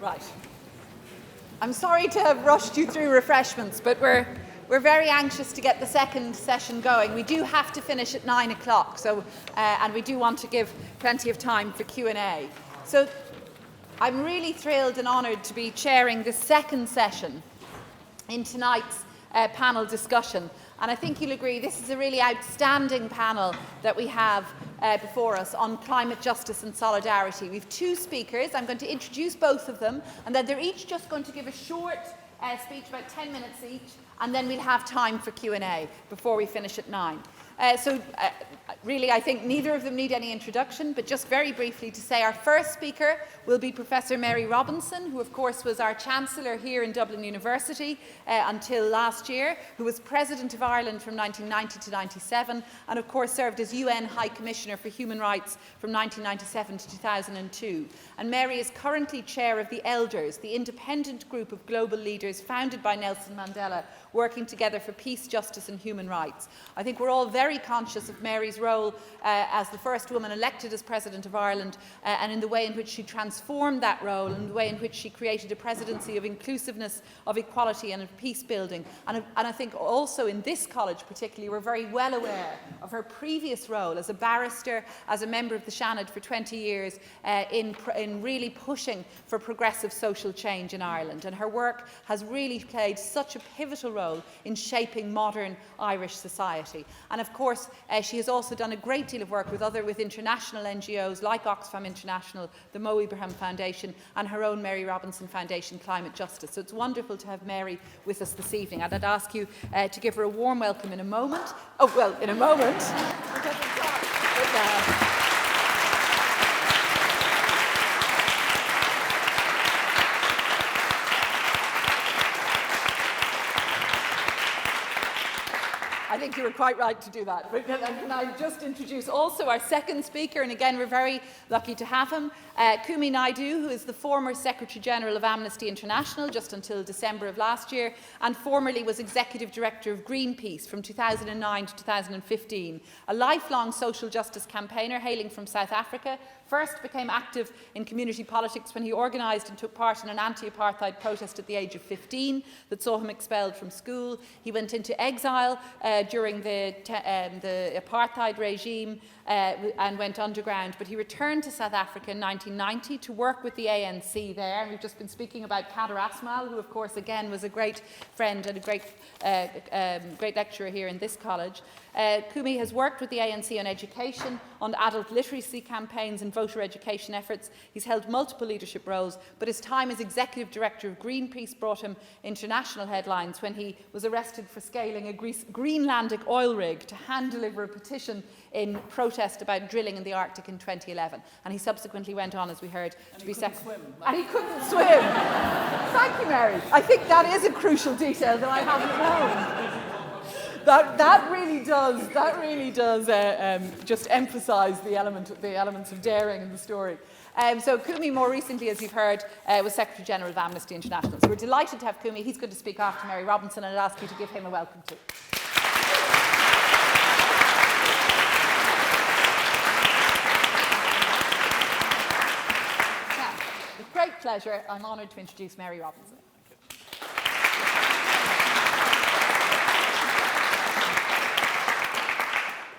Right. I'm sorry to have rushed you through refreshments, but we're very anxious to get the second session going. We do have to finish at 9 o'clock, so and we do want to give plenty of time for Q&A. So I'm really thrilled and honoured to be chairing the second session in tonight's panel discussion. And I think you'll agree this is a really outstanding panel that we have before us on climate justice and solidarity. We have two speakers. I'm going to introduce both of them, and then they're each just going to give a short speech, about 10 minutes each, and then we'll have time for Q&A before we finish at 9. Really, I think neither of them need any introduction, but just very briefly to say our first speaker will be Professor Mary Robinson, who of course was our Chancellor here in Dublin University until last year, who was President of Ireland from 1990 to 97, and of course served as UN High Commissioner for Human Rights from 1997 to 2002. And Mary is currently Chair of the Elders, the independent group of global leaders founded by Nelson Mandela, working together for peace, justice and human rights. I think we're all very conscious of Mary's role as the first woman elected as President of Ireland and in the way in which she transformed that role and the way in which she created a presidency of inclusiveness, of equality and of peace building. And I think also in this college particularly we're very well aware of her previous role as a barrister, as a member of the Seanad for 20 years in really pushing for progressive social change in Ireland. And her work has really played such a pivotal role in shaping modern Irish society. And of course, she has also done a great deal of work with international NGOs like Oxfam International, the Mo Ibrahim Foundation, and her own Mary Robinson Foundation Climate Justice. So it's wonderful to have Mary with us this evening. And I'd ask you to give her a warm welcome in a moment. Oh, well, in a moment. I think you were quite right to do that. But can I just introduce also our second speaker, and again we're very lucky to have him, Kumi Naidoo, who is the former Secretary General of Amnesty International just until December of last year, and formerly was Executive Director of Greenpeace from 2009 to 2015. A lifelong social justice campaigner hailing from South Africa, first became active in community politics when he organised and took part in an anti-apartheid protest at the age of 15 that saw him expelled from school. He went into exile during the apartheid regime and went underground, but he returned to South Africa in 1990 to work with the ANC there. And we've just been speaking about Kader Asmal, who of course again was a great friend and a great lecturer here in this college. Kumi has worked with the ANC on education, on adult literacy campaigns and voter education efforts. He's held multiple leadership roles, but his time as Executive Director of Greenpeace brought him international headlines when he was arrested for scaling a Greenlandic oil rig to hand-deliver a petition in protest about drilling in the Arctic in 2011. And he subsequently went on, as we heard, to be secretary. And he couldn't swim. Thank you, Mary. I think that is a crucial detail that I haven't known. That really does just emphasise the elements of daring in the story. So Kumi, more recently, as you've heard, was Secretary General of Amnesty International. So we're delighted to have Kumi. He's going to speak after Mary Robinson, and I'd ask you to give him a welcome too. Now, with great pleasure, I'm honoured to introduce Mary Robinson.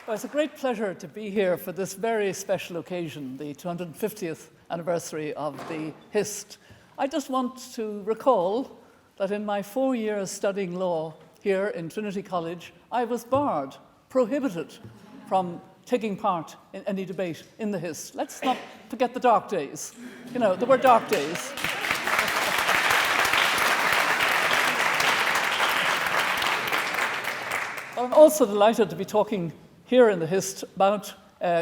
Well, it's a great pleasure to be here for this very special occasion, the 250th anniversary of the Hist. I just want to recall that in my 4 years studying law here in Trinity College, I was barred, prohibited from taking part in any debate in the Hist. Let's not forget the dark days. You know, there were dark days. I'm also delighted to be talking here in the Hist about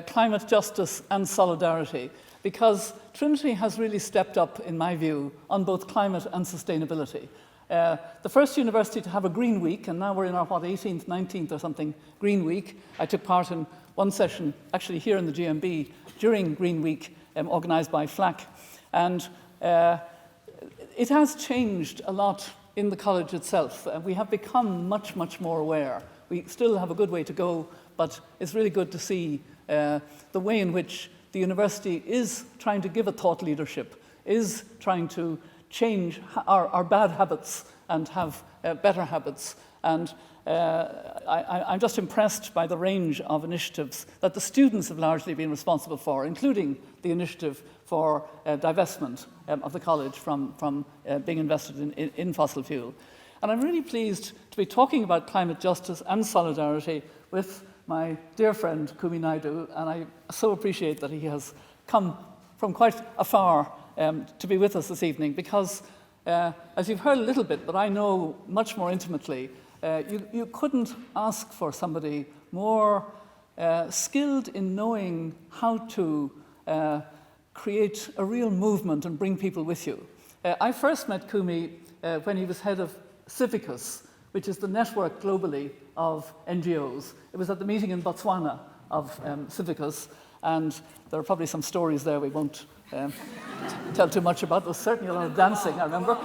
climate justice and solidarity, because Trinity has really stepped up, in my view, on both climate and sustainability. The first university to have a Green Week, and now we're in our, 18th, 19th or something, Green Week. I took part in one session, actually here in the GMB, during Green Week, organised by FLAC. And it has changed a lot in the college itself. We have become much, much more aware. We still have a good way to go, but it's really good to see the way in which the university is trying to give a thought leadership is trying to change our bad habits and have better habits. And I'm just impressed by the range of initiatives that the students have largely been responsible for, including the initiative for divestment of the college from being invested in fossil fuel. And I'm really pleased to be talking about climate justice and solidarity with my dear friend Kumi Naidoo, and I so appreciate that he has come from quite afar to be with us this evening, because as you've heard a little bit, but I know much more intimately, you couldn't ask for somebody more skilled in knowing how to create a real movement and bring people with you. I first met Kumi when he was head of Civicus, which is the network globally of NGOs. It was at the meeting in Botswana of Civicus, and there are probably some stories there we won't tell too much about. There was certainly a lot of dancing, I remember.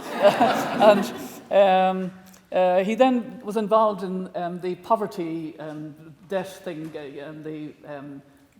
And he then was involved in the poverty debt thing, the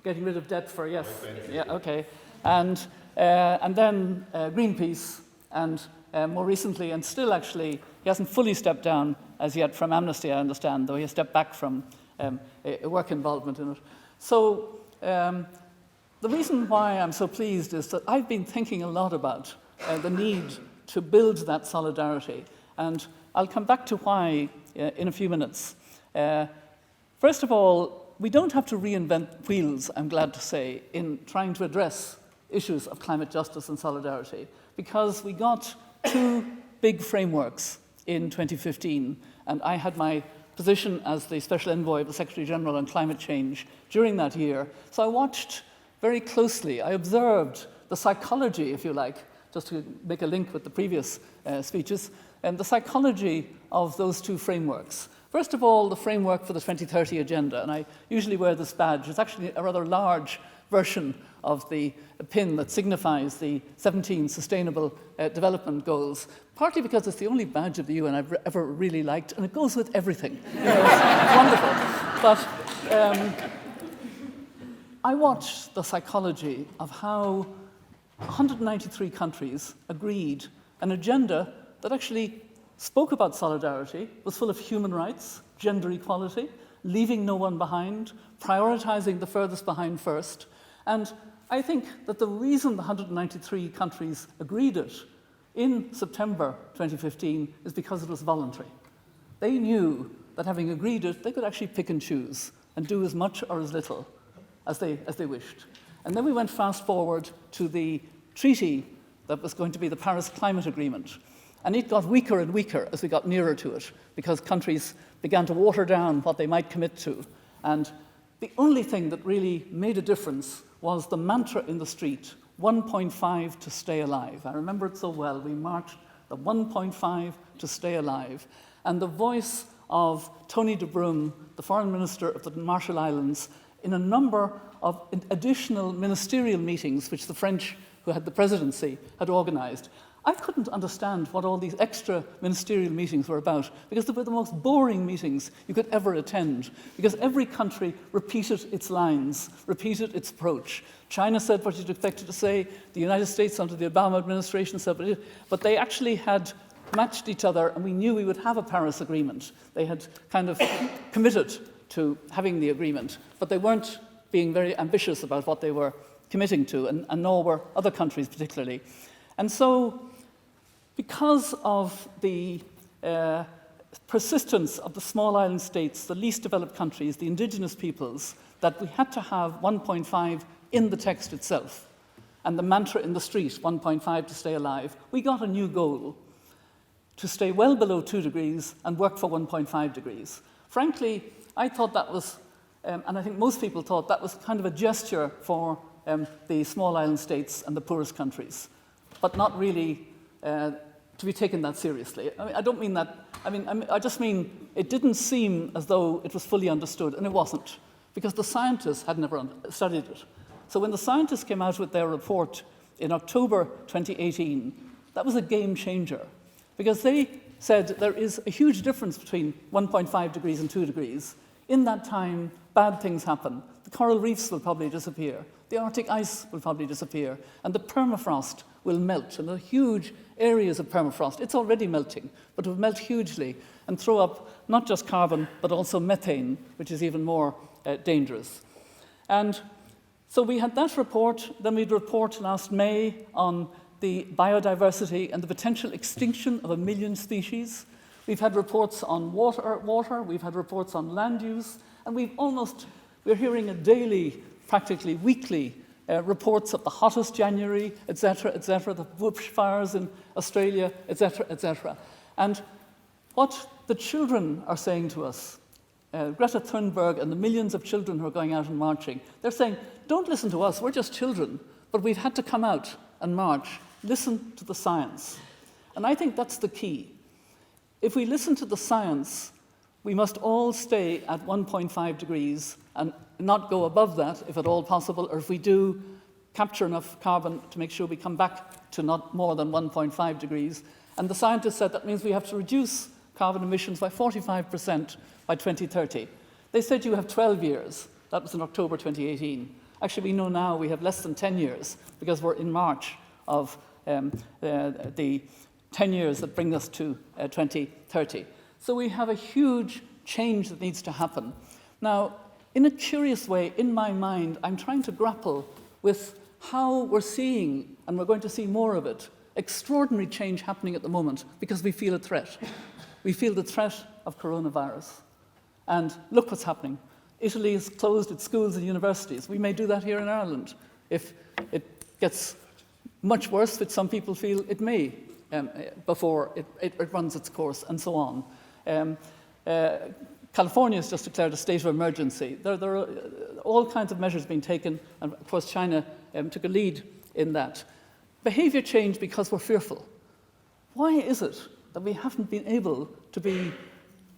getting rid of debt for, yes, yeah, okay. And then Greenpeace, and more recently, and still actually, he hasn't fully stepped down as yet from Amnesty, I understand, though he has stepped back from a work involvement in it. So the reason why I'm so pleased is that I've been thinking a lot about the need to build that solidarity, and I'll come back to why in a few minutes. First of all, we don't have to reinvent wheels, I'm glad to say, in trying to address issues of climate justice and solidarity, because we got two big frameworks in 2015, and I had my position as the Special Envoy of the Secretary General on Climate Change during that year. So I watched very closely, I observed the psychology, if you like, just to make a link with the previous speeches, and the psychology of those two frameworks. First of all, the framework for the 2030 agenda, and I usually wear this badge. It's actually a rather large version of the pin that signifies the 17 Sustainable Development Goals, partly because it's the only badge of the UN I've ever really liked, and it goes with everything. You know, it's wonderful. But I watched the psychology of how 193 countries agreed an agenda that actually spoke about solidarity, was full of human rights, gender equality, leaving no one behind, prioritizing the furthest behind first. And I think that the reason the 193 countries agreed it in September 2015 is because it was voluntary. They knew that having agreed it, they could actually pick and choose and do as much or as little as they wished. And then we went fast forward to the treaty that was going to be the Paris Climate Agreement. And it got weaker and weaker as we got nearer to it, because countries began to water down what they might commit to. And the only thing that really made a difference was the mantra in the street, 1.5 to stay alive. I remember it so well. We marched the 1.5 to stay alive. And the voice of Tony de Bruyn, the Foreign Minister of the Marshall Islands, in a number of additional ministerial meetings, which the French, who had the presidency, had organized. I couldn't understand what all these extra ministerial meetings were about, because they were the most boring meetings you could ever attend, because every country repeated its lines, repeated its approach. China said what you'd expect it to say, the United States under the Obama administration said what it, but they actually had matched each other, and we knew we would have a Paris Agreement. They had kind of committed to having the agreement, but they weren't being very ambitious about what they were committing to, and nor were other countries particularly. And so, because of the persistence of the small island states, the least developed countries, the indigenous peoples, that we had to have 1.5 in the text itself, and the mantra in the street, 1.5 to stay alive, we got a new goal, to stay well below 2 degrees and work for 1.5 degrees. Frankly, I thought that was, and I think most people thought that was kind of a gesture for the small island states and the poorest countries, but not really to be taken that seriously. I mean, I don't mean that, I just mean it didn't seem as though it was fully understood, and it wasn't, because the scientists had never studied it. So when the scientists came out with their report in October 2018, that was a game changer, because they said there is a huge difference between 1.5 degrees and 2 degrees. In that time, bad things happen. The coral reefs will probably disappear. The Arctic ice will probably disappear. And the permafrost will melt, and the huge areas of permafrost, it's already melting, but it will melt hugely and throw up not just carbon, but also methane, which is even more dangerous. And so we had that report, then we had a report last May on the biodiversity and the potential extinction of 1 million species. We've had reports on water, we've had reports on land use, and we're hearing a daily, practically weekly, reports of the hottest January, etc., the bushfires in Australia, etc. And what the children are saying to us, Greta Thunberg and the millions of children who are going out and marching, they're saying, don't listen to us, we're just children, but we've had to come out and march. Listen to the science. And I think that's the key. If we listen to the science, we must all stay at 1.5 degrees and not go above that, if at all possible, or if we do, capture enough carbon to make sure we come back to not more than 1.5 degrees. And the scientists said that means we have to reduce carbon emissions by 45% by 2030. They said you have 12 years. That was in October 2018. Actually, we know now we have less than 10 years because we're in March of the 10 years that bring us to 2030. So we have a huge change that needs to happen. Now, in a curious way, in my mind, I'm trying to grapple with how we're seeing, and we're going to see more of it, extraordinary change happening at the moment because we feel a threat. We feel the threat of coronavirus. And look what's happening. Italy has closed its schools and universities. We may do that here in Ireland. If it gets much worse, which some people feel it may, before it runs its course, and so on. California has just declared a state of emergency. There are all kinds of measures being taken, and of course China took a lead in that. Behaviour change because we're fearful. Why is it that we haven't been able to be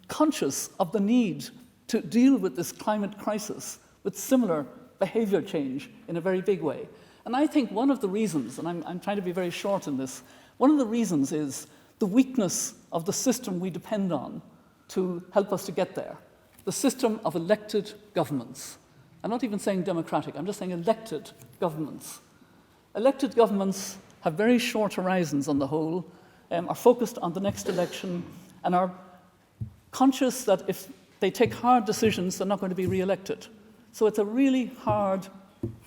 conscious of the need to deal with this climate crisis with similar behaviour change in a very big way? And I think one of the reasons, and I'm trying to be very short in this, one of the reasons is the weakness of the system we depend on to help us to get there. The system of elected governments. I'm not even saying democratic, I'm just saying elected governments. Elected governments have very short horizons on the whole, are focused on the next election, and are conscious that if they take hard decisions, they're not going to be re-elected. So it's a really hard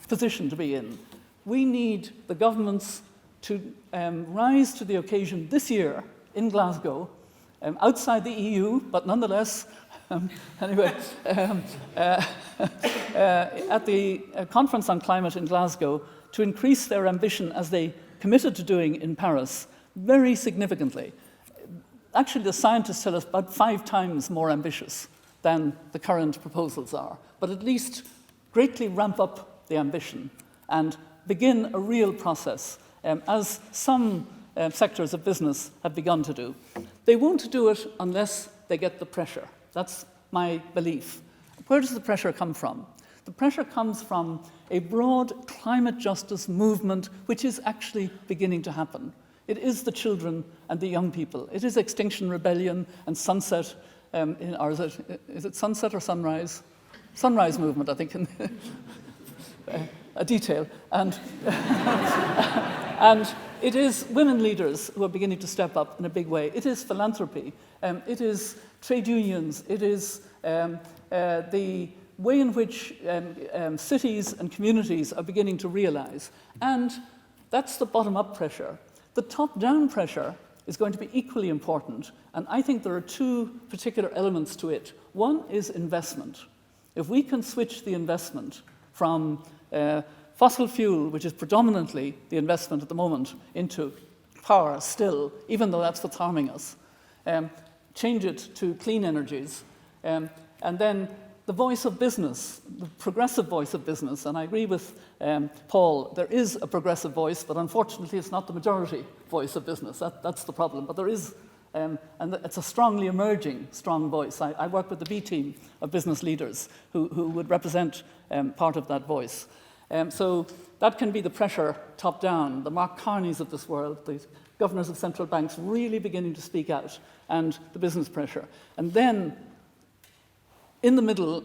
position to be in. We need the governments to rise to the occasion this year in Glasgow, outside the EU, but nonetheless, anyway, at the Conference on Climate in Glasgow, to increase their ambition as they committed to doing in Paris very significantly. Actually, the scientists tell us about 5 times more ambitious than the current proposals are, but at least greatly ramp up the ambition and begin a real process, as some sectors of business have begun to do. They won't do it unless they get the pressure. That's my belief. Where does the pressure come from? The pressure comes from a broad climate justice movement which is actually beginning to happen. It is the children and the young people. It is Extinction Rebellion and Sunset, or is it Sunset or Sunrise? Sunrise movement, I think, a detail. And, and it is women leaders who are beginning to step up in a big way. It is philanthropy. It is trade unions. It is the way in which cities and communities are beginning to realize. And that's the bottom-up pressure. The top-down pressure is going to be equally important, and I think there are 2 particular elements to it. One is investment. If we can switch the investment from fossil fuel, which is predominantly the investment at the moment, into power still, even though that's what's harming us, change it to clean energies, and then the voice of business, the progressive voice of business, and I agree with Paul, there is a progressive voice, but unfortunately it's not the majority voice of business. That's the problem. But there is, and it's a strongly emerging, strong voice. I work with the B team of business leaders who would represent part of that voice. So that can be the pressure top down, the Mark Carneys of this world, the governors of central banks really beginning to speak out, and the business pressure. And then in the middle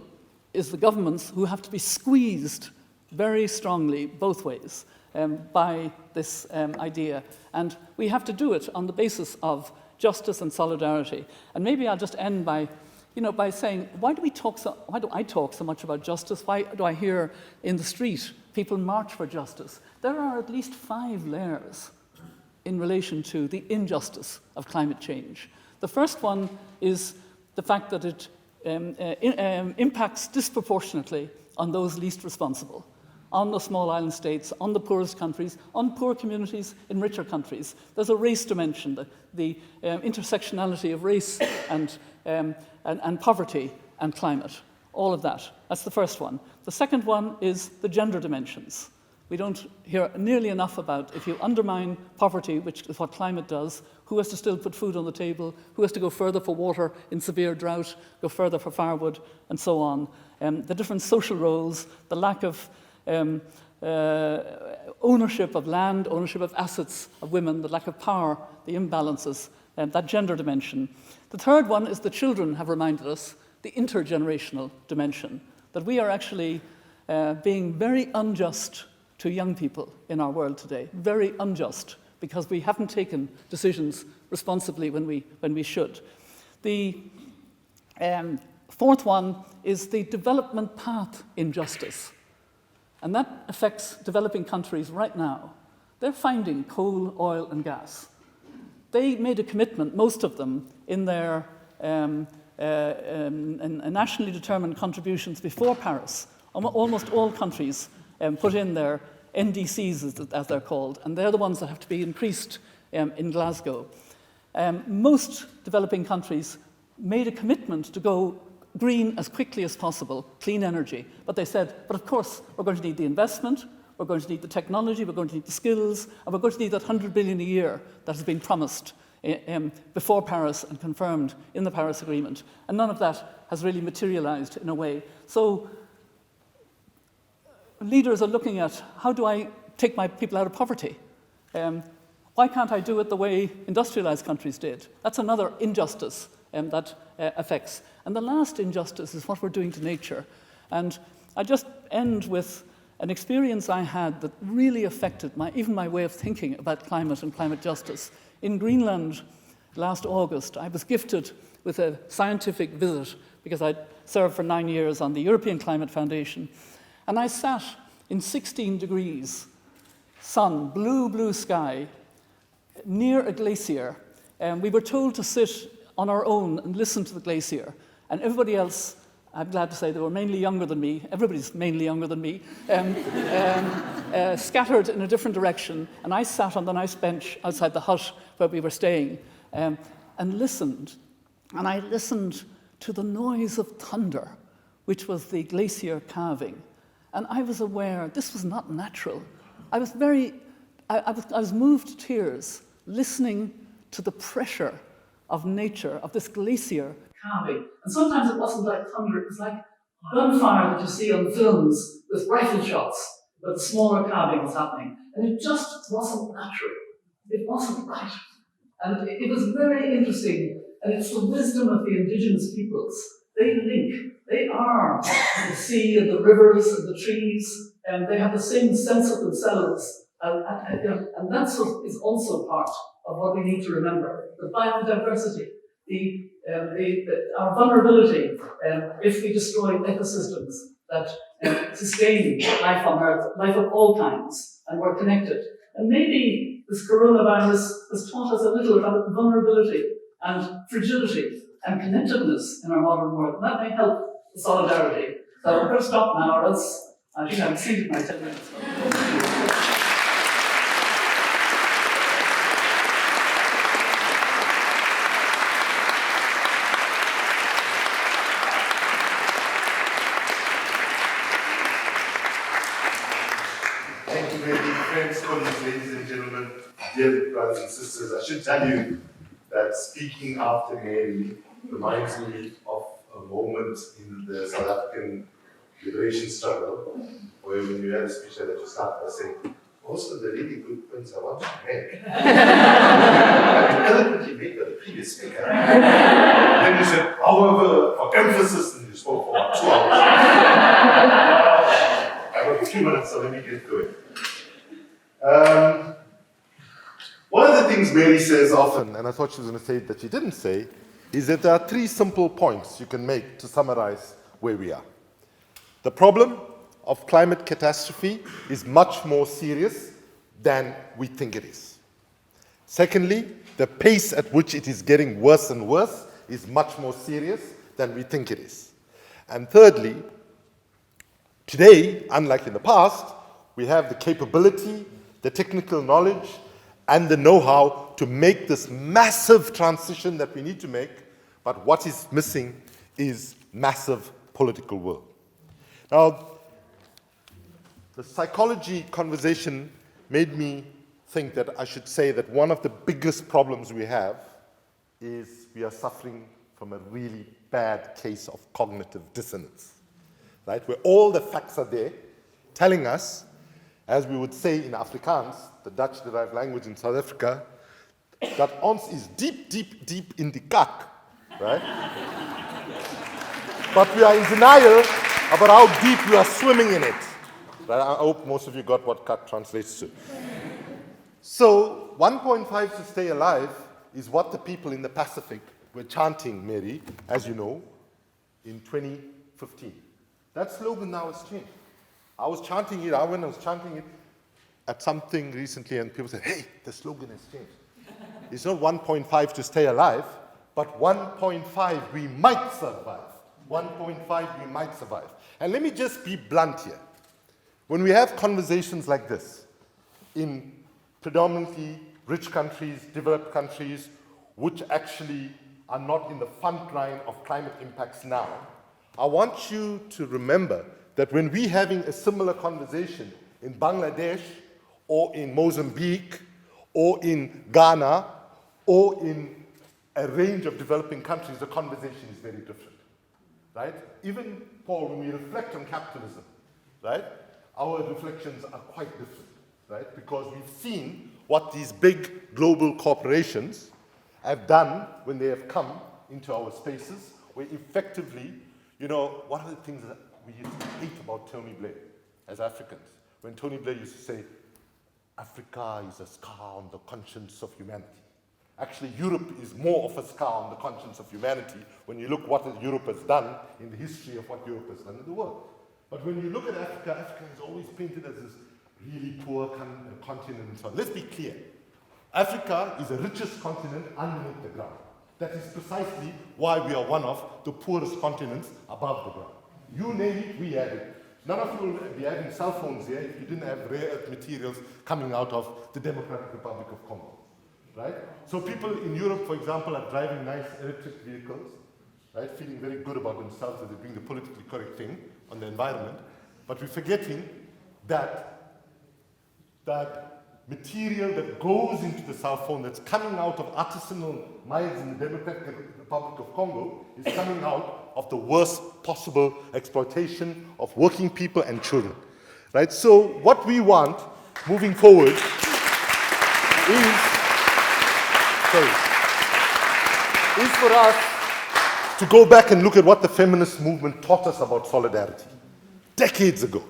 is the governments who have to be squeezed very strongly both ways. by this idea. And we have to do it on the basis of justice and solidarity. And maybe I'll just end by saying, why do I talk so much about justice? Why do I hear in the street people march for justice? There are at least 5 layers in relation to the injustice of climate change. The first one is the fact that it impacts disproportionately on those least responsible, on the small island states, on the poorest countries, on poor communities in richer countries. There's a race dimension, the intersectionality of race and poverty and climate, all of that. That's the first one. The second one is the gender dimensions. We don't hear nearly enough about, if you undermine poverty, which is what climate does, who has to still put food on the table, who has to go further for water in severe drought, go further for firewood, and so on. The different social roles, the lack of ownership of land, ownership of assets of women, the lack of power, the imbalances, that gender dimension. The third one is the children have reminded us, the intergenerational dimension, that we are actually being very unjust to young people in our world today, very unjust, because we haven't taken decisions responsibly when we should. The fourth one is the development path injustice, and that affects developing countries right now. They're finding coal, oil, and gas. They made a commitment, most of them, in their nationally determined contributions before Paris. Almost all countries put in their NDCs, as they're called, and they're the ones that have to be increased in Glasgow. Most developing countries made a commitment to go green as quickly as possible, clean energy. But they said, but of course, we're going to need the investment, we're going to need the technology, we're going to need the skills, and we're going to need that 100 billion a year that has been promised before Paris and confirmed in the Paris Agreement. And none of that has really materialized in a way. So leaders are looking at, how do I take my people out of poverty? Why can't I do it the way industrialized countries did? That's another injustice that affects. And the last injustice is what we're doing to nature. And I just end with an experience I had that really affected even my way of thinking about climate and climate justice. In Greenland last August, I was gifted with a scientific visit because I'd served for 9 years on the European Climate Foundation. And I sat in 16 degrees, sun, blue, blue sky, near a glacier. And we were told to sit on our own and listen to the glacier. And everybody else, I'm glad to say they were mainly younger than me, everybody's mainly younger than me, scattered in a different direction. And I sat on the nice bench outside the hut where we were staying and listened. And I listened to the noise of thunder, which was the glacier calving. And I was aware this was not natural. I was moved to tears listening to the pressure of nature, of this glacier calving. And sometimes it wasn't like thunder, it was like gunfire that you see on films with rifle shots, but the smaller calving was happening. And it just wasn't natural. It wasn't right. And it was very interesting. And it's the wisdom of the indigenous peoples. They link. They are the sea and the rivers and the trees, and they have the same sense of themselves. And that's what is also part of what we need to remember. The biodiversity, our vulnerability if we destroy ecosystems that sustain life on Earth, life of all kinds, and we're connected. And maybe this coronavirus has taught us a little about vulnerability and fragility and connectedness in our modern world. And that may help the solidarity. So I'm going to stop now, or else I think I've exceeded my 10 minutes. Thank you, very dear friends, colleagues, ladies and gentlemen, dear brothers and sisters. I should tell you that speaking after Mary reminds me of a moment in the South African liberation struggle, where when you had a speech that you start by saying, most of the really good points I want to make. I eloquently made by the previous speaker. Then you said, however, for emphasis, and you spoke for about 2 hours. I got a few minutes, so let me get going. things Mary says often, and I thought she was going to say it that she didn't say, is that there are 3 simple points you can make to summarize where we are. The problem of climate catastrophe is much more serious than we think it is. Secondly, the pace at which it is getting worse and worse is much more serious than we think it is. And thirdly, today, unlike in the past, we have the capability, the technical knowledge, and the know-how to make this massive transition that we need to make, but what is missing is massive political will. Now, the psychology conversation made me think that I should say that one of the biggest problems we have is we are suffering from a really bad case of cognitive dissonance, right? Where all the facts are there telling us, as we would say in Afrikaans, the Dutch-derived language in South Africa, that ons is deep, deep, deep in the kak, right? But we are in denial about how deep we are swimming in it. Right? I hope most of you got what kak translates to. So 1.5 to stay alive is what the people in the Pacific were chanting, Mary, as you know, in 2015. That slogan now has changed. I was chanting it, I was chanting it at something recently, and people said, hey, the slogan has changed. It's not 1.5 to stay alive, but 1.5 we might survive. 1.5 we might survive. And let me just be blunt here. When we have conversations like this in predominantly rich countries, developed countries, which actually are not in the front line of climate impacts now, I want you to remember that when we're having a similar conversation in Bangladesh or in Mozambique or in Ghana or in a range of developing countries, the conversation is very different, right? Even, Paul, when we reflect on capitalism, right, our reflections are quite different, right? Because we've seen what these big global corporations have done when they have come into our spaces, where effectively, you know, one of the things that we used to hate about Tony Blair as Africans, when Tony Blair used to say, Africa is a scar on the conscience of humanity. Actually, Europe is more of a scar on the conscience of humanity when you look what Europe has done in the history of what Europe has done in the world. But when you look at Africa, Africa is always painted as this really poor continent and so on. Let's be clear. Africa is the richest continent underneath the ground. That is precisely why we are one of the poorest continents above the ground. You name it, we have it. None of you will be having cell phones here if you didn't have rare earth materials coming out of the Democratic Republic of Congo, right? So people in Europe, for example, are driving nice electric vehicles, right? Feeling very good about themselves that they're doing the politically correct thing on the environment. But we're forgetting that material that goes into the cell phone that's coming out of artisanal mines in the Democratic Republic of Congo is coming out of the worst possible exploitation of working people and children, right? So what we want moving forward is for us to go back and look at what the feminist movement taught us about solidarity decades ago.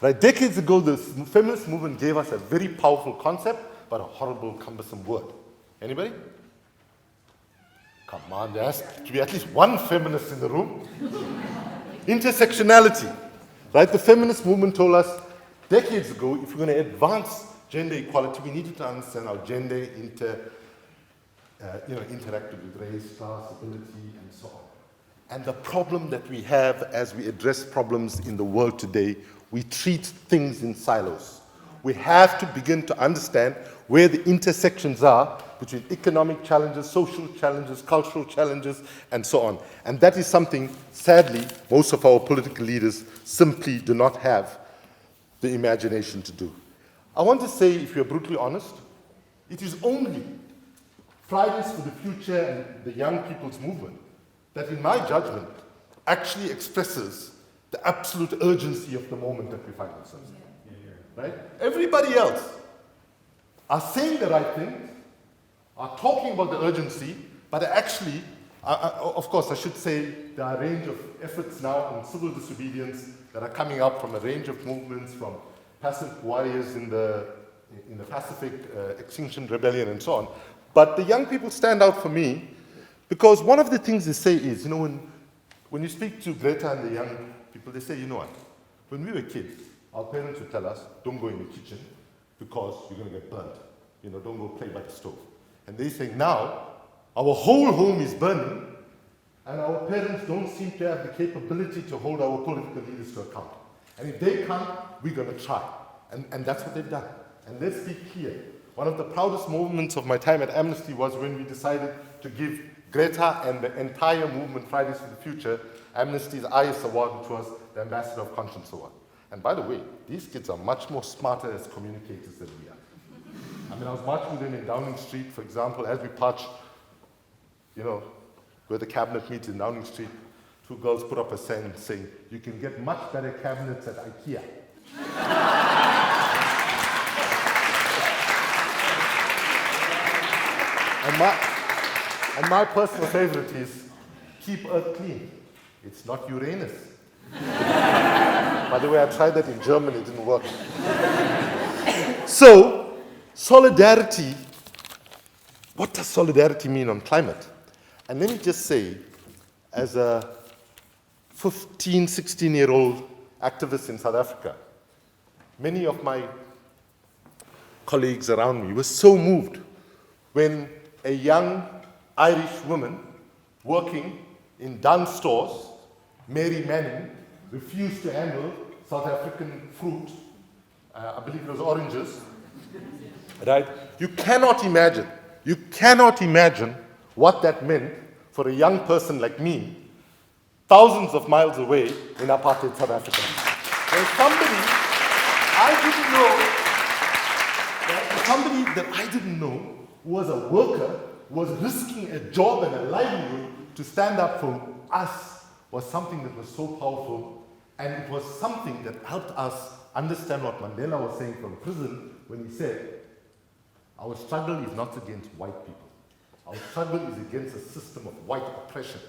Right? Decades ago, the feminist movement gave us a very powerful concept, but a horrible, cumbersome word. Anybody? Come on, there has to be at least one feminist in the room. Intersectionality. Right? The feminist movement told us decades ago, if we're going to advance gender equality, we needed to understand how gender interacted with race, class, ability, and so on. And the problem that we have as we address problems in the world today, we treat things in silos. We have to begin to understand where the intersections are between economic challenges, social challenges, cultural challenges, and so on. And that is something, sadly, most of our political leaders simply do not have the imagination to do. I want to say, if you're brutally honest, it is only Fridays for the Future and the young people's movement that, in my judgment, actually expresses the absolute urgency of the moment that we find ourselves in. Right? Everybody else are saying the right things, are talking about the urgency, but actually, of course, I should say there are a range of efforts now on civil disobedience that are coming up from a range of movements, from passive warriors in the in the Pacific, Extinction Rebellion and so on. But the young people stand out for me because one of the things they say is, when you speak to Greta and the young people, they say, you know what, when we were kids, our parents would tell us, don't go in the kitchen because you're going to get burnt. Don't go play by the stove. And they say now, our whole home is burning, and our parents don't seem to have the capability to hold our political leaders to account. And if they can't, we're going to try. And that's what they've done. And let's be clear. One of the proudest moments of my time at Amnesty was when we decided to give Greta and the entire movement, Fridays for the Future, Amnesty's highest award, which was the Ambassador of Conscience Award. And by the way, these kids are much more smarter as communicators than we are. I was marching with them in Downing Street, for example, as we marched, where the cabinet meets in Downing Street, 2 girls put up a sign saying, you can get much better cabinets at IKEA. and my personal favorite is, keep Earth clean. It's not Uranus. By the way, I tried that in German, it didn't work. So, solidarity, what does solidarity mean on climate? And let me just say, as a 15, 16-year-old activist in South Africa, many of my colleagues around me were so moved when a young Irish woman working in Dunn stores, Mary Manning, refused to handle South African fruit, I believe it was oranges, right? You cannot imagine what that meant for a young person like me, thousands of miles away in apartheid South Africa. There's somebody that I didn't know who was a worker, was risking a job and a livelihood to stand up for us, was something that was so powerful, and it was something that helped us understand what Mandela was saying from prison when he said, our struggle is not against white people. Our struggle is against a system of white oppression,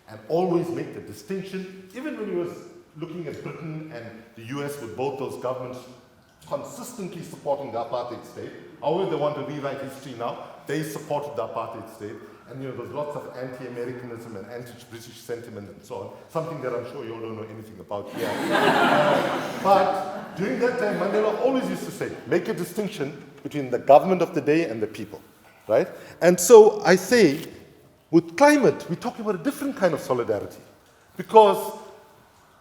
and always make the distinction, even when he was looking at Britain and the US with both those governments consistently supporting the apartheid state. However they want to rewrite history now, they supported the apartheid state. And there's lots of anti-Americanism and anti-British sentiment and so on, something that I'm sure you all don't know anything about here. But during that time, Mandela always used to say, make a distinction between the government of the day and the people, right? And so I say, with climate, we're talking about a different kind of solidarity. Because,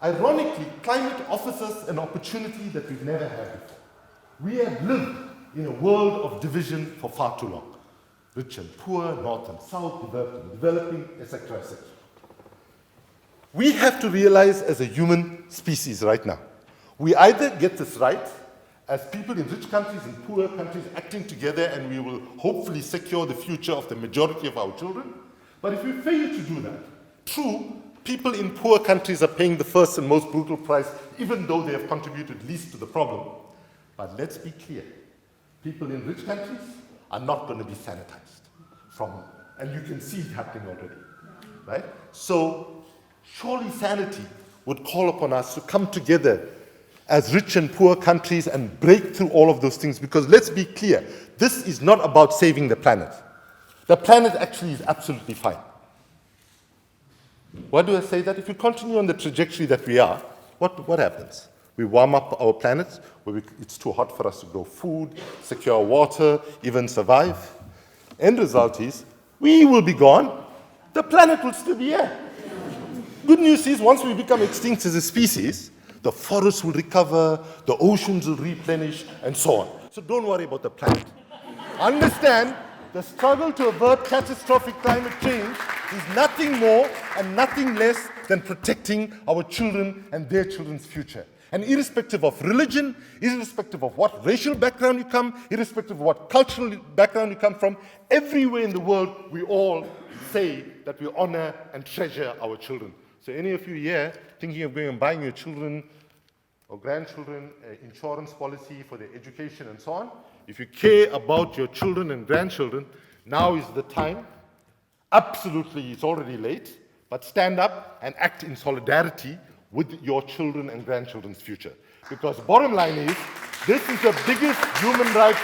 ironically, climate offers us an opportunity that we've never had before. We have lived in a world of division for far too long. Rich and poor, north and south, developed and developing, etc., etc. We have to realize as a human species right now, we either get this right as people in rich countries and poor countries acting together, and we will hopefully secure the future of the majority of our children. But if we fail to do that, true, people in poor countries are paying the first and most brutal price, even though they have contributed least to the problem. But let's be clear, people in rich countries are not going to be sanitized and you can see it happening already, right? So surely sanity would call upon us to come together as rich and poor countries and break through all of those things, because let's be clear, this is not about saving the planet. The planet actually is absolutely fine. Why do I say that? If we continue on the trajectory that we are, what happens? We warm up our planet, where it's too hot for us to grow food, secure water, even survive. End result is, we will be gone, the planet will still be here. Good news is, once we become extinct as a species, the forests will recover, the oceans will replenish, and so on. So don't worry about the planet. Understand, the struggle to avert catastrophic climate change is nothing more and nothing less than protecting our children and their children's future. And irrespective of religion, irrespective of what racial background you come, irrespective of what cultural background you come from, everywhere in the world, we all say that we honor and treasure our children. So any of you here thinking of going and buying your children or grandchildren insurance policy for their education and so on, if you care about your children and grandchildren, now is the time. Absolutely, it's already late, but stand up and act in solidarity with your children and grandchildren's future. Because bottom line is, this is the biggest human rights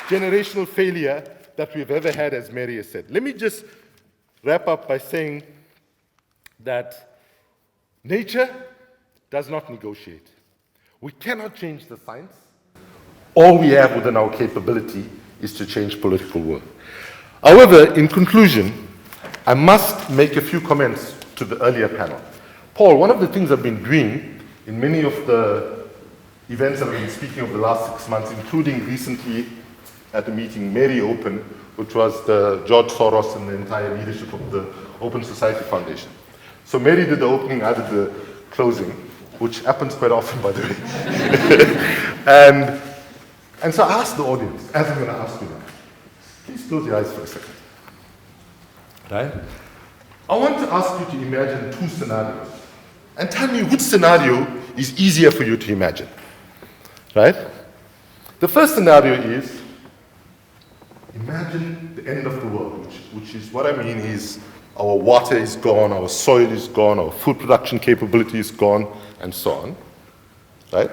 generational failure that we've ever had, as Mary has said. Let me just wrap up by saying that nature does not negotiate. We cannot change the science. All we have within our capability is to change political will. However, in conclusion, I must make a few comments to the earlier panel. Paul, one of the things I've been doing in many of the events that I've been speaking of the last 6 months, including recently at the meeting Mary opened, which was the George Soros and the entire leadership of the Open Society Foundation. So Mary did the opening, I did the closing, which happens quite often, by the way. And so I asked the audience, as I'm going to ask you now, please close your eyes for a second. Right? I want to ask you to imagine 2 scenarios and tell me which scenario is easier for you to imagine. Right? The first scenario is, imagine the end of the world, which is what I mean is our water is gone, our soil is gone, our food production capability is gone, and so on. Right?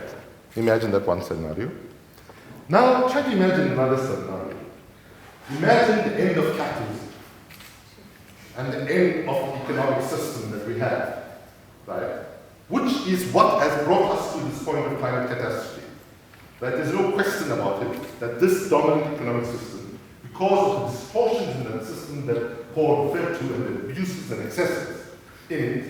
Imagine that one scenario. Now try to imagine another scenario. Imagine the end of capitalism and the end of the economic system that we have, right? Which is what has brought us to this point of climate catastrophe. Right? There's no question about it, that this dominant economic system, because of the distortions in that system that Paul referred to and the abuses and excesses in it,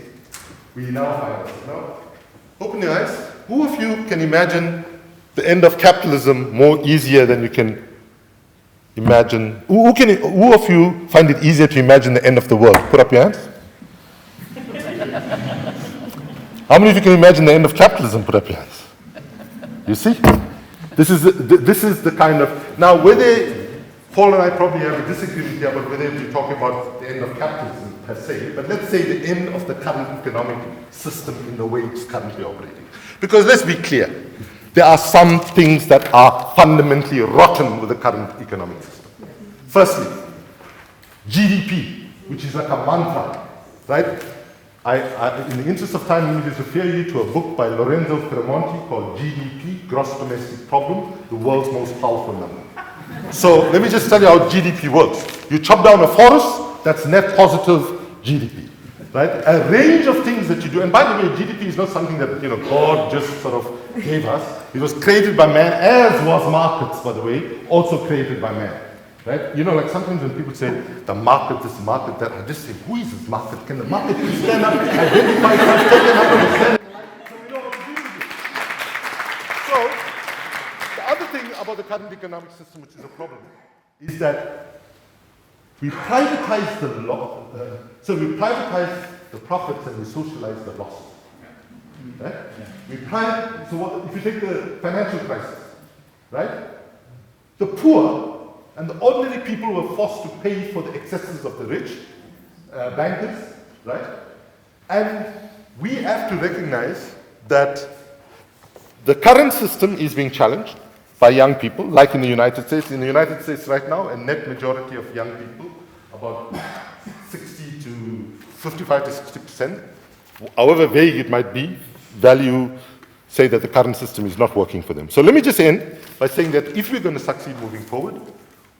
we now find ourselves. Now, open your eyes. Who of you can imagine the end of capitalism more easier than you can imagine? Who of you find it easier to imagine the end of the world? Put up your hands. How many of you can imagine the end of capitalism? Put up your hands. You see? This is the kind of... Now, whether Paul and I probably have a disagreement here about whether we're talking about the end of capitalism per se, but let's say the end of the current economic system in the way it's currently operating. Because let's be clear, there are some things that are fundamentally rotten with the current economic system. Firstly, GDP, which is like a mantra, right? In the interest of time, let me just refer you to a book by Lorenzo Tremonti called GDP, Gross Domestic Problem, the world's most powerful number. So let me just tell you how GDP works. You chop down a forest, that's net positive GDP. Right? A range of things that you do, and by the way, GDP is not something that God just sort of gave us. It was created by man, as was markets, by the way, also created by man. Right? Like sometimes when people say the market, this market, that, I just say, who is this market? Can the market please stand up, identify itself, take them up and stand? So we know what to do with it. So the other thing about the current economic system, which is a problem, is that we privatize so we privatize the profits and we socialize the losses. Right? So if you take the financial crisis, right? The poor and the ordinary people were forced to pay for the excesses of the rich, bankers, right? And we have to recognize that the current system is being challenged by young people, like in the United States. In the United States right now, a net majority of young people, about 55 to 60%, however vague it might be, say that the current system is not working for them. So let me just end by saying that if we're going to succeed moving forward,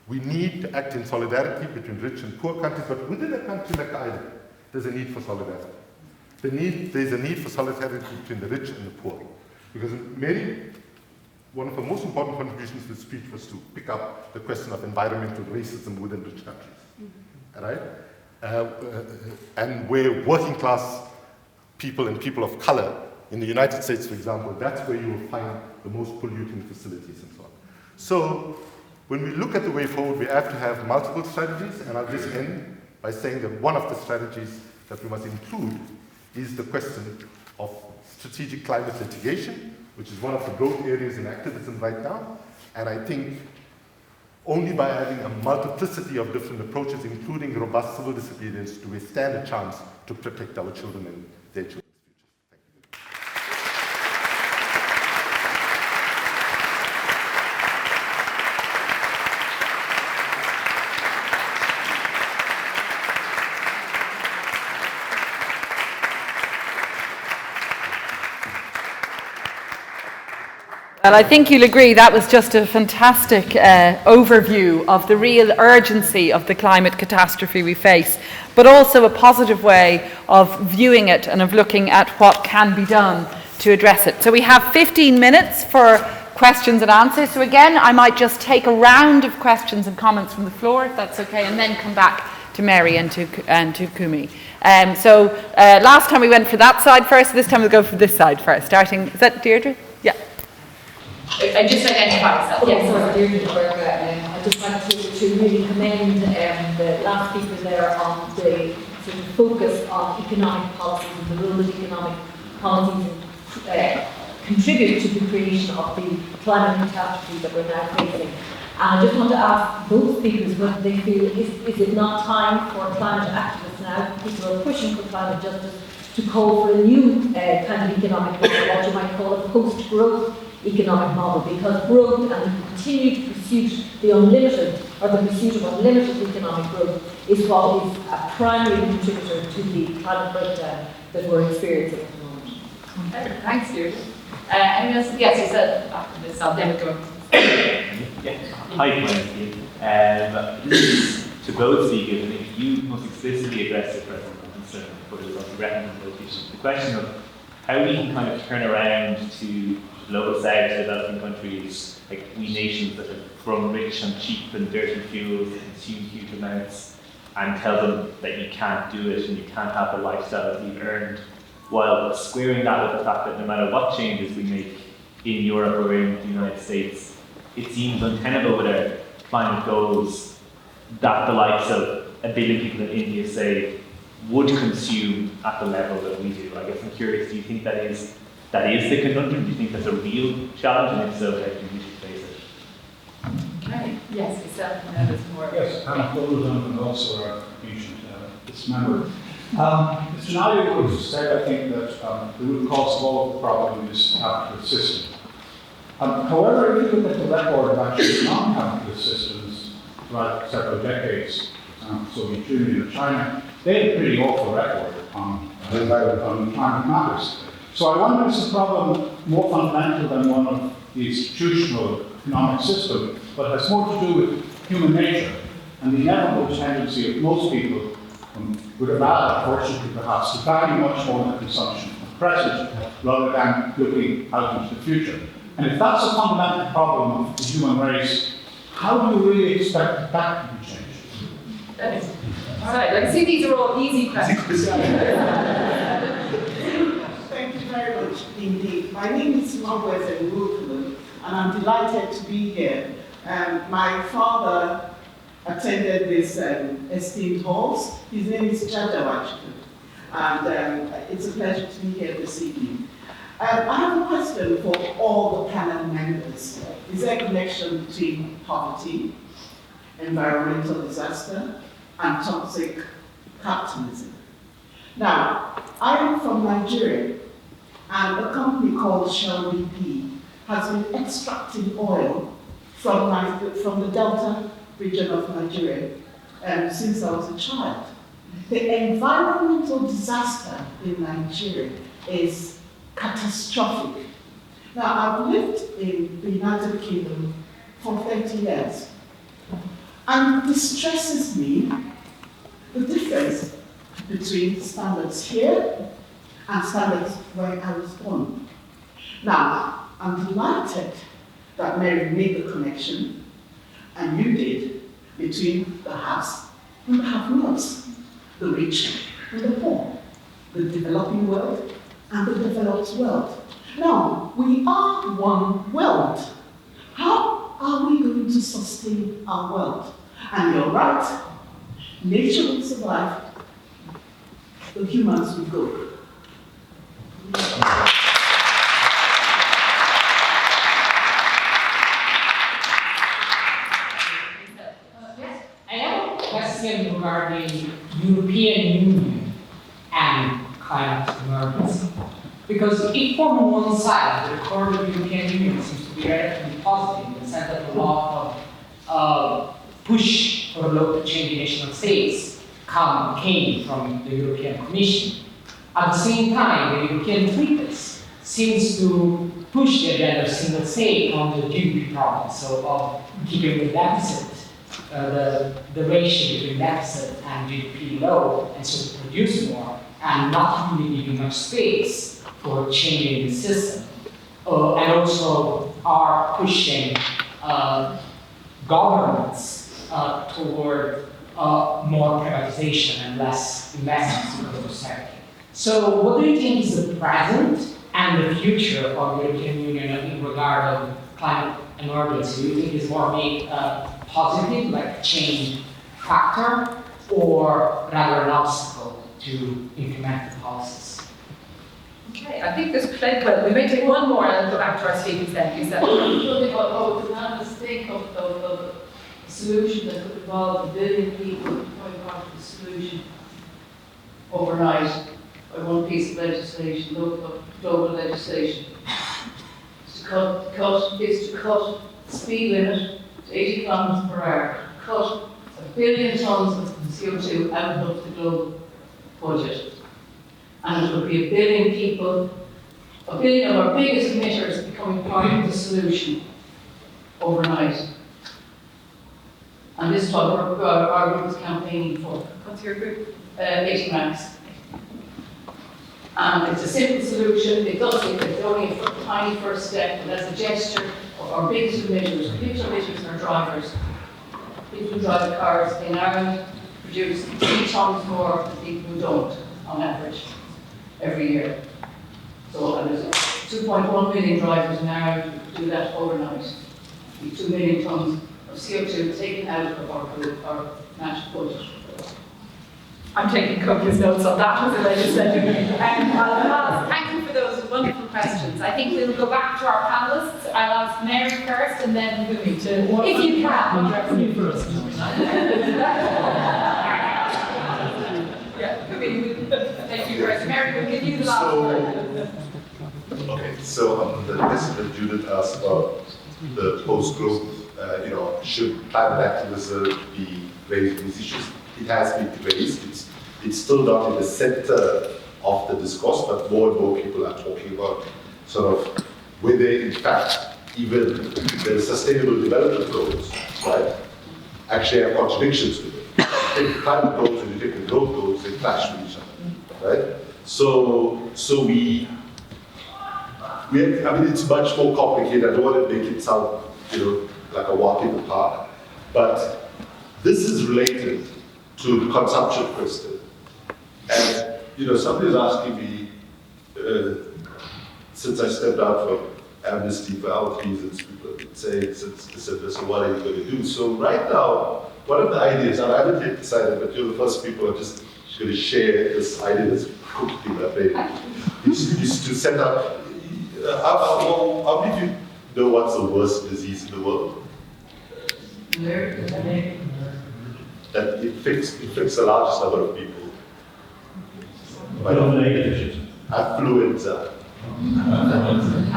we need to act in solidarity between rich and poor countries, but within a country like the island, there's a need for solidarity. There's a need for solidarity between the rich and the poor. Because Mary, one of the most important contributions to the speech was to pick up the question of environmental racism within rich countries. Right? And where working class people and people of color, in the United States, for example, that's where you will find the most polluting facilities and so on. So when we look at the way forward, we have to have multiple strategies, and I'll just end by saying that one of the strategies that we must include is the question of strategic climate litigation, which is one of the growth areas in activism right now. And I think only by having a multiplicity of different approaches, including robust civil disobedience, do we stand a chance to protect our children and their children's futures. Thank you. Well, I think you'll agree that was just a fantastic overview of the real urgency of the climate catastrophe we face, but also a positive way of viewing it and of looking at what can be done to address it. So we have 15 minutes for questions and answers. So again, I might just take a round of questions and comments from the floor, if that's okay, and then come back to Mary and to Kumi. Last time we went for that side first, this time we'll go for this side first. Starting, is that Deirdre? Yeah. I just identify myself. Yes, sorry, Deirdre Berger. I just want to really commend the last speaker there on the sort of focus on economic policies and the role that economic policies contribute to the creation of the climate catastrophe that we're now facing. And I just want to ask both speakers whether they feel, is it not time for climate activists now, people who are pushing for climate justice, to call for a new kind of economic model, what you might call a post-growth economic model, because growth and the continued pursuit, the unlimited, or the pursuit of unlimited economic growth is what is a primary contributor to the climate breakdown that we're experiencing at the moment. Okay, thanks, Deirdre. Anyone else? Yes, you said after this, I'll then go. Hi, Gwen. To both speakers, I think you must explicitly address the present concern, but it was also recommendation. The question of how we can kind of turn around to global south developing countries, like we nations that have grown rich on cheap and dirty fuels, consume huge amounts, and tell them that you can't do it and you can't have the lifestyle that you've earned, while squaring that with the fact that no matter what changes we make in Europe or in the United States, it seems untenable with our climate goals that the likes of 1 billion people in India, say, would consume at the level that we do. I guess I'm curious, do you think that is the conundrum? Do you think that's a real challenge? And if so, how do you face it? Okay, yes, yourself, and others more. Yes, I'm Postgrowth and also our ancient member. Mr. Naidoo would say, I think, that the root cause of all the problem is the capitalist system. However, if you look at the record of actually non-capitalist systems throughout several decades, Soviet Union and China, they had a pretty awful record on climate matters. So I wonder if it's a problem more fundamental than one of the institutional economic system, but has more to do with human nature and the inevitable tendency of most people, with a bad, unfortunately perhaps, to value much more than consumption of the present rather than looking out into the future. And if that's a fundamental problem of the human race, how do you really expect that to be changed? All right, I see these are all easy questions. Thank you very much indeed. My name is Margaret Wilkerman, and I'm delighted to be here. My father attended this esteemed halls. His name is Jadawaj, and it's a pleasure to be here this evening. I have a question for all the panel members. Is there a connection between poverty, environmental disaster, and toxic capitalism? Now, I am from Nigeria, and a company called Shell BP has been extracting oil from the Delta region of Nigeria since I was a child. The environmental disaster in Nigeria is catastrophic. Now, I've lived in the United Kingdom for 30 years, and it distresses me the difference between standards here and standards where I was born. Now, I'm delighted that Mary made the connection, and you did, between the haves and the have-nots, the rich and the poor, the developing world and the developed world. Now, we are one world. How are we going to sustain our world? And you're right, nature will survive, the humans will go. I have a question regarding European Union and climate emergency. Because if from one side, the core of the European Union seems to be relatively positive in the sense that a lot of push for local change in national states came from the European Commission. At the same time, the European treaties seems to push the agenda of single state on the GDP problem, so of keeping the deficit, the ratio between deficit and GDP low, and so produce more, and not really giving much space for changing the system. And also are pushing governments toward more privatization and less investments because of austerity. So what do you think is the present and the future of the European Union in regard of climate emergency? Do you think it's more made positive, like a change factor, or rather an obstacle to implement the policies? Okay, I think there's plenty. Well, we may take one more and go back to our speakers then. Is that what the panelists think of a solution that could involve 1 billion people becoming part of the solution overnight by one piece of legislation, local global legislation? Is to cut the speed limit to 80 kilometers per hour, cut 1 billion tons of CO2 out of the global budget. And it would be 1 billion people, 1 billion of our biggest emitters becoming part of the solution overnight. And this is what our group is campaigning for. What's your group? 80 max. And it's a simple solution. It's only a tiny first step, but as a gesture of our biggest emitters. Biggest emitters are drivers. People who drive cars in Ireland produce 3 tons more than people who don't, on average, every year. So and there's 2.1 million drivers in Ireland who do that overnight. 2 million tons of CO2 taken out of our national budget. I'm taking copious notes on that as a legislator. Thank you for those wonderful questions. I think we'll go back to our panelists. I'll ask Mary first and then Kumi to, if you can. Kumi first. Yeah, Kumi, thank you first. Mary, we'll give you the last word. Okay, so the question that Judith asked about the post-growth, should climate activism be raising these issues? It has been raised. It's still not in the center of the discourse, but more and more people are talking about sort of whether, in fact, even the sustainable development goals, right, actually have contradictions with it. Take the climate goals and you take the growth goals, they clash with each other, right? So it's much more complicated. I don't want to make it sound, like a walk in the park, but this is related to the consumption question. And, somebody was asking me, since I stepped out from Amnesty for health reasons, people say, so what are you going to do? So right now, one of the ideas, and I haven't yet decided, but you're the first people I'm just going to share this idea that's cooked in my brain, is to set up, how many of you know what's the worst disease in the world? That infects the largest number of people. Affluenza.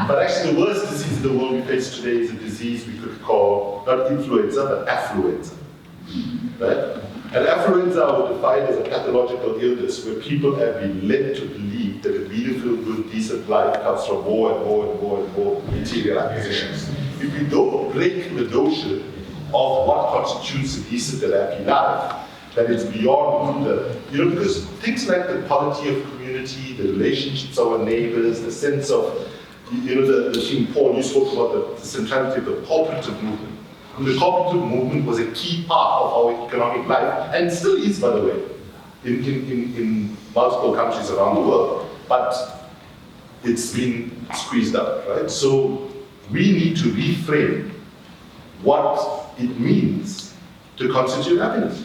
But actually the worst disease in the world we face today is a disease we could call, not influenza, but affluenza. Right? And affluenza I would define as a pathological illness where people have been led to believe that a meaningful, good, decent life comes from more and more and more and more material acquisitions. If we don't break the notion of what constitutes a decent and happy life, that it's beyond because things like the quality of community, the relationships of our neighbors, the sense of, the thing Paul, you spoke about the centrality of the cooperative movement. And the cooperative movement was a key part of our economic life, and still is, by the way, in multiple countries around the world. But it's been squeezed out, right? So we need to reframe what it means to constitute happiness.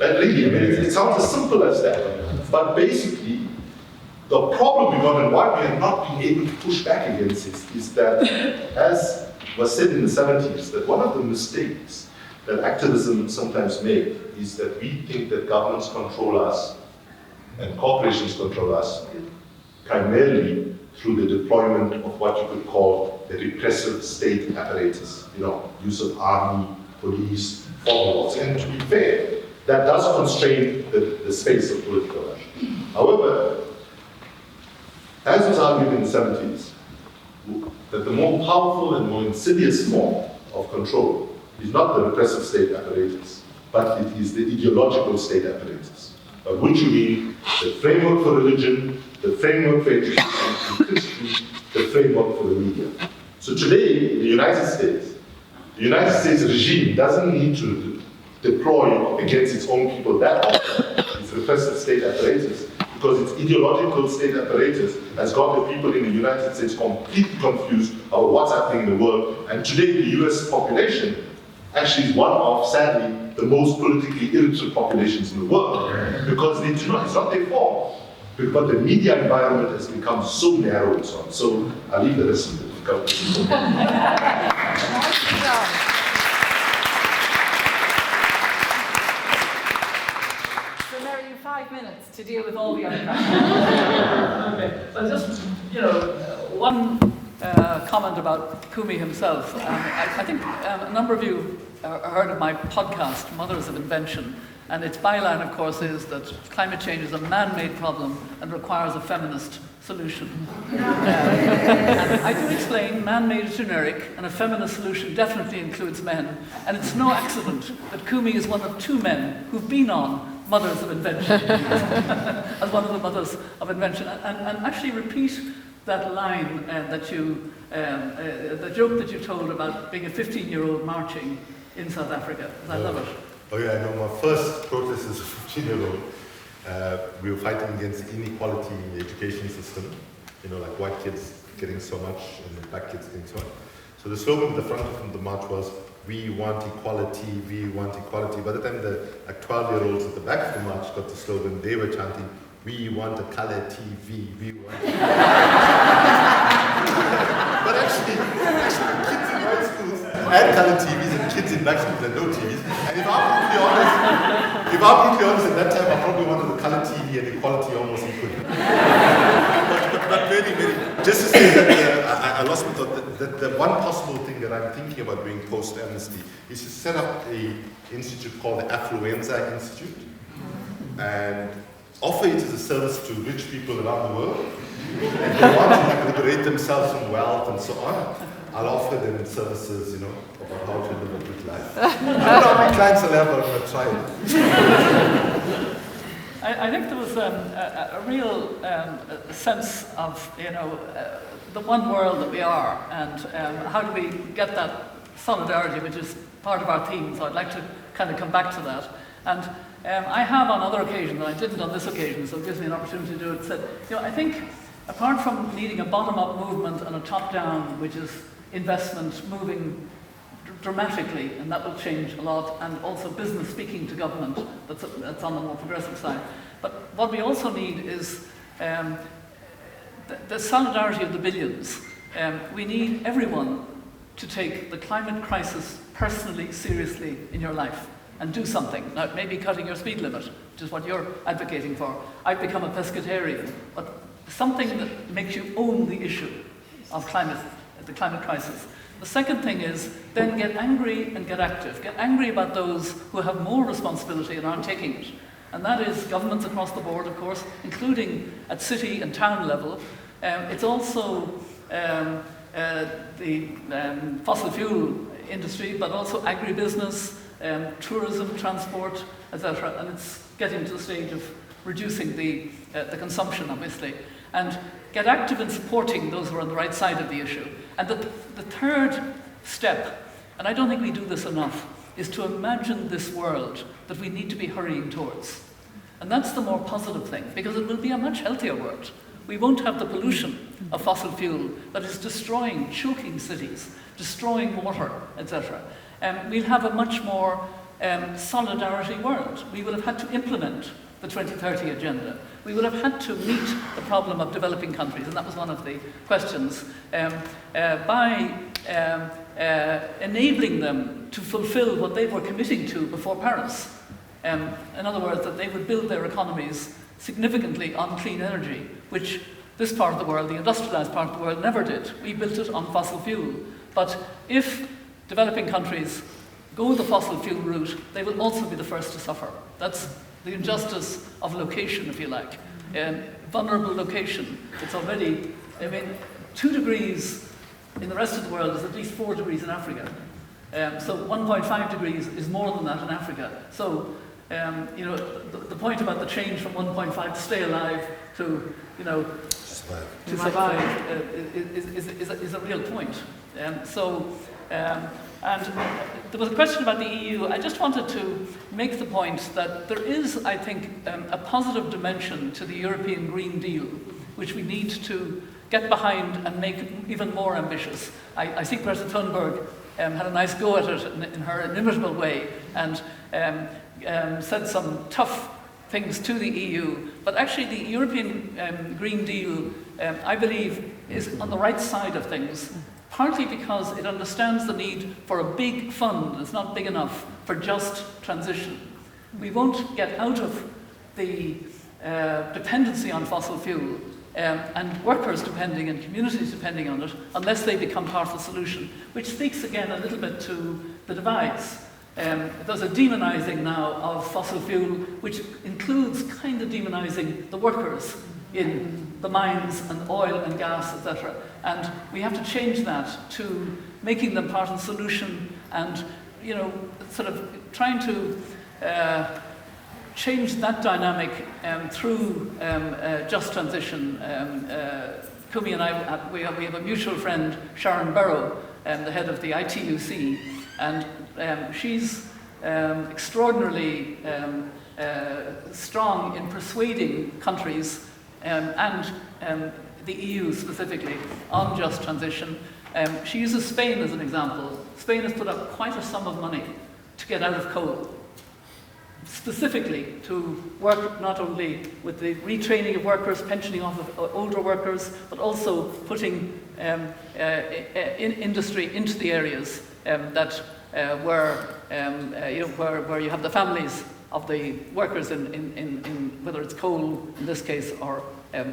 Right? Really, it sounds as simple as that. But basically, the problem we got and why we have not been able to push back against it is that, as was said in the 70s, that one of the mistakes that activism sometimes make is that we think that governments control us and corporations control us primarily through the deployment of what you could call the repressive state apparatus, use of army, police, laws. And to be fair, that does constrain the space of political action. However, as was argued in the 70s, that the more powerful and more insidious form of control is not the repressive state apparatus, but it is the ideological state apparatus. By which you mean the framework for religion, the framework for education, and critically, the framework for the media. So today, in the United States regime doesn't need to deploy against its own people that often, its repressive state apparatus, because its ideological state apparatus has got the people in the United States completely confused about what's happening in the world. And today, the US population actually is one of, sadly, the most politically illiterate populations in the world, because they do not, it's not their fault, but the media environment has become so narrow and so on. So I'll leave the rest of the difficulties. So Mary, you have 5 minutes to deal with all the other questions. Okay, so just, one comment about Kumi himself. I think a number of you heard of my podcast, Mothers of Invention, and its byline, of course, is that climate change is a man-made problem and requires a feminist solution. And I do explain man-made is generic, and a feminist solution definitely includes men. And it's no accident that Kumi is one of 2 men who've been on Mothers of Invention, as one of the Mothers of Invention, and actually repeat that line that you, the joke that you told about being a 15-year-old marching in South Africa. I love it. Oh yeah, I know. My first protest as a 15-year-old. We were fighting against inequality in the education system. Like white kids getting so much and black kids getting so much. So the slogan at the front of the march was, "We want equality, we want equality." By the time the 12-year-olds at the back of the march got the slogan, they were chanting, "We want a color TV, we want." But actually, kids in white schools had color TVs and kids in black schools had no TVs. And if I'm brutally honest, at that time I probably wanted the color TV and equality almost equally. But really, just to say that I lost my thought, that the one possible thing that I'm thinking about doing post-amnesty is to set up an institute called the Affluenza Institute and offer it as a service to rich people around the world. If they want to liberate themselves from wealth and so on, I'll offer them services, about how to live a good life. I don't know how many clients I'll have, but I'm going to try it. I think there was a real sense of, the one world that we are, and how do we get that solidarity, which is part of our theme. So I'd like to kind of come back to that. And I have on other occasions, and I didn't on this occasion, so it gives me an opportunity to do it, said, I think apart from needing a bottom-up movement and a top-down, which is investment moving dramatically, and that will change a lot, and also business speaking to government, that's on the more progressive side. But what we also need is the solidarity of the billions. We need everyone to take the climate crisis personally, seriously in your life and do something. Now, maybe cutting your speed limit, which is what you're advocating for. I've become a pescatarian, but something that makes you own the issue of the climate crisis. The second thing is then get angry and get active. Get angry about those who have more responsibility and aren't taking it. And that is governments across the board, of course, including at city and town level. It's also the fossil fuel industry, but also agribusiness, tourism, transport, etc. And it's getting to the stage of reducing the consumption, obviously. And get active in supporting those who are on the right side of the issue. And the third step, and I don't think we do this enough, is to imagine this world that we need to be hurrying towards. And that's the more positive thing, because it will be a much healthier world. We won't have the pollution of fossil fuel that is destroying, choking cities, destroying water, etc. We'll have a much more solidarity world. We will have had to implement the 2030 agenda. We will have had to meet the problem of developing countries, and that was one of the questions, by enabling them to fulfill what they were committing to before Paris. In other words, that they would build their economies significantly on clean energy, which this part of the world, the industrialized part of the world, never did. We built it on fossil fuel. But if developing countries go the fossil fuel route, they will also be the first to suffer. That's the injustice of location, if you like. Vulnerable location. It's already, 2 degrees in the rest of the world is at least 4 degrees in Africa. So 1.5 degrees is more than that in Africa. So, you know, the point about the change from 1.5 to stay alive to, you know, to survive is a real point. And there was a question about the EU. I just wanted to make the point that there is, I think, a positive dimension to the European Green Deal, which we need to get behind and make even more ambitious. I think Greta Thunberg had a nice go at it in her inimitable way and said some tough things to the EU. But actually the European Green Deal, I believe, is on the right side of things, partly because it understands the need for a big fund that's not big enough for just transition. We won't get out of the dependency on fossil fuel and workers depending and communities depending on it unless they become part of the solution, which speaks again a little bit to the divides. There's a demonising now of fossil fuel, which includes kind of demonising the workers in the mines and oil and gas, etc. And we have to change that to making them part of the solution and, you know, sort of trying to change that dynamic through just transition. Kumi and I, we have a mutual friend, Sharon Burrow, the head of the ITUC, and she's extraordinarily strong in persuading countries and the EU specifically on just transition. She uses Spain as an example. Spain has put up quite a sum of money to get out of coal, specifically to work not only with the retraining of workers, pensioning off of older workers, but also putting industry into the areas that where you have the families of the workers in whether it's coal in this case or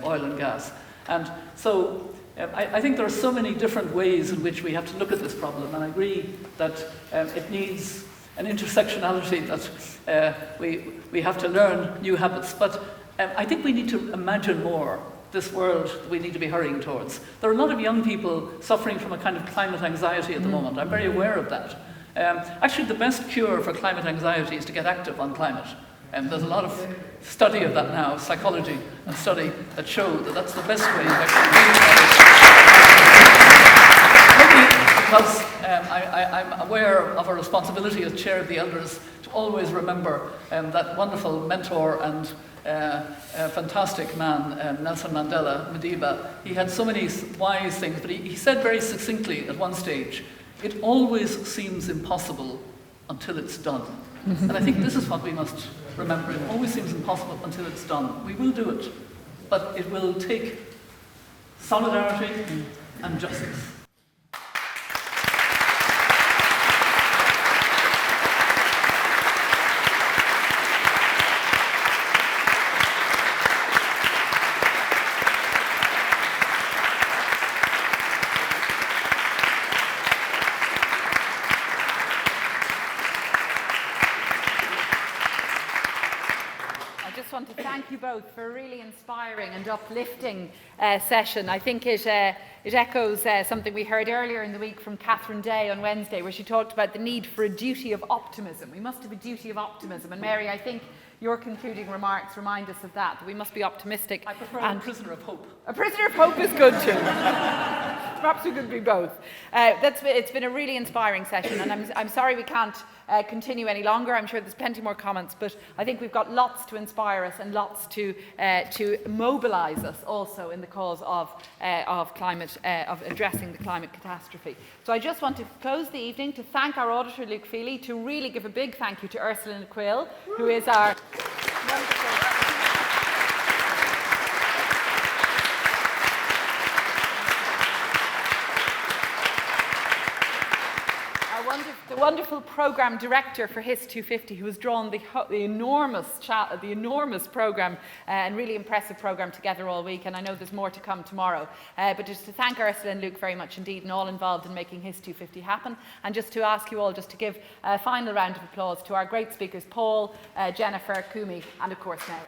oil and gas. And so I think there are so many different ways in which we have to look at this problem, and I agree that it needs an intersectionality, that we have to learn new habits. But I think we need to imagine more this world that we need to be hurrying towards. There are a lot of young people suffering from a kind of climate anxiety at the moment. I'm very aware of that. Actually, the best cure for climate anxiety is to get active on climate. There's a lot of study of that now, psychology and study, that show that that's the best way of actually because I'm aware of a responsibility as chair of the elders to always remember that wonderful mentor and fantastic man, Nelson Mandela, Madiba. He had so many wise things, but he said very succinctly at one stage, "It always seems impossible until it's done." And I think this is what we must remember. It always seems impossible until it's done. We will do it, but it will take solidarity and justice. Thank you both for a really inspiring and uplifting session. I think it echoes something we heard earlier in the week from Catherine Day on Wednesday, where she talked about the need for a duty of optimism. We must have a duty of optimism. And Mary, I think your concluding remarks remind us of that we must be optimistic. I prefer a prisoner of hope. A prisoner of hope is good too. Perhaps we could be both. It's been a really inspiring session, and I'm sorry we can't continue any longer. I'm sure there's plenty more comments, but I think we've got lots to inspire us and lots to mobilise us also in the cause of climate, of addressing the climate catastrophe. So I just want to close the evening to thank our auditor Luke Feely, to really give a big thank you to Ursula Quill, who is our the wonderful programme director for Hist250, who has drawn the enormous programme and really impressive programme together all week, and I know there's more to come tomorrow. But just to thank Ursula and Luke very much indeed, and all involved in making Hist250 happen, and just to ask you all just to give a final round of applause to our great speakers, Paul, Jennifer, Kumi, and of course Mary.